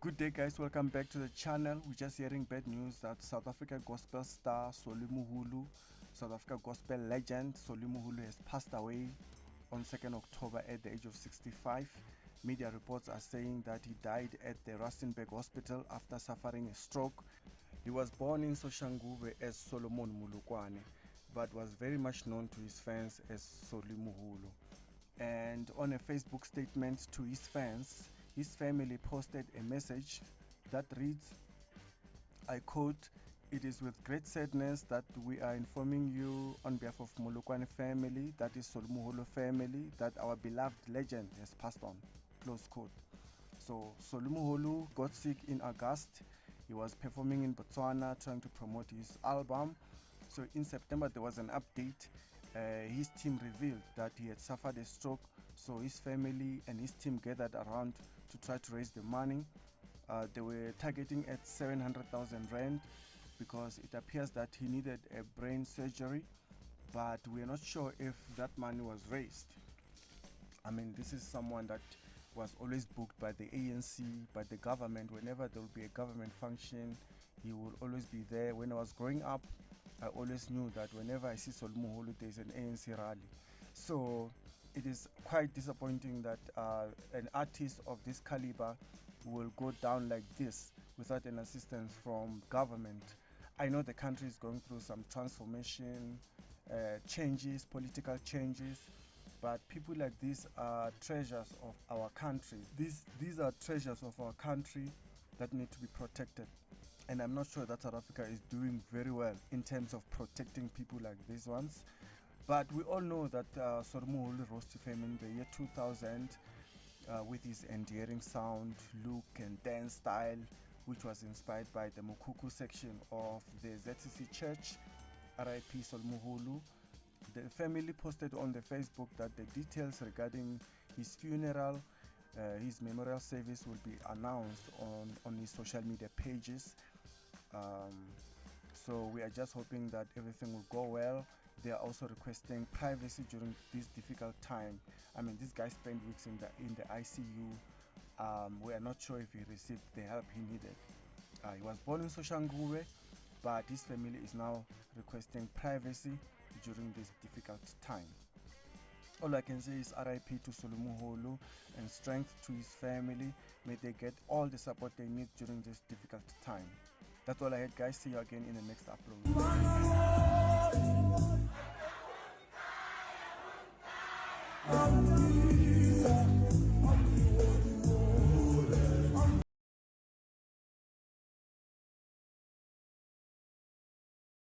Good day guys, welcome back to the channel. We're just hearing bad news that South Africa gospel star Solly Moholo, South Africa gospel legend Solly Moholo has passed away on 2nd October at the age of 65. Media reports are saying that he died at the Rustenburg hospital after suffering a stroke. He was born in Soshanguve as Solomon Molokwane, but was very much known to his fans as Solly Moholo. And on a Facebook statement to his fans, his family posted a message that reads, I quote, "It is with great sadness that we are informing you on behalf of Molokwane family, that is Solly Moholo family, that our beloved legend has passed on." Close quote. So Solly Moholo got sick in August. He was performing in Botswana trying to promote his album. So in September there was an update. His team revealed that he had suffered a stroke, so his family and his team gathered around to try to raise the money. They were targeting at 700,000 rand because it appears that he needed a brain surgery, but we are not sure if that money was raised. I mean, this is someone that was always booked by the ANC, by the government. Whenever there will be a government function, he will always be there. When I was growing up, I always knew that whenever I see Solly Moholo, there's an ANC rally. So it is quite disappointing that an artist of this caliber will go down like this without an assistance from government. I know the country is going through some transformation, changes, political changes, but people like these are treasures of our country. These are treasures of our country that need to be protected. And I'm not sure that South Africa is doing very well in terms of protecting people like these ones. But we all know that Solly Moholo rose to fame in the year 2000 with his endearing sound, look and dance style, which was inspired by the Mokuku section of the ZCC Church. RIP Solly Moholo. The family posted on the Facebook that the details regarding his funeral, his memorial service will be announced on his social media pages. So we are just hoping that everything will go well. They are also requesting privacy during this difficult time. I mean, this guy spent weeks in the ICU. We are not sure if he received the help he needed. He was born in Soshanguve, but his family is now requesting privacy during this difficult time. All I can say is RIP to Solly Moholo and strength to his family. May they get all the support they need during this difficult time. That's all I had, guys. See you again in the next upload.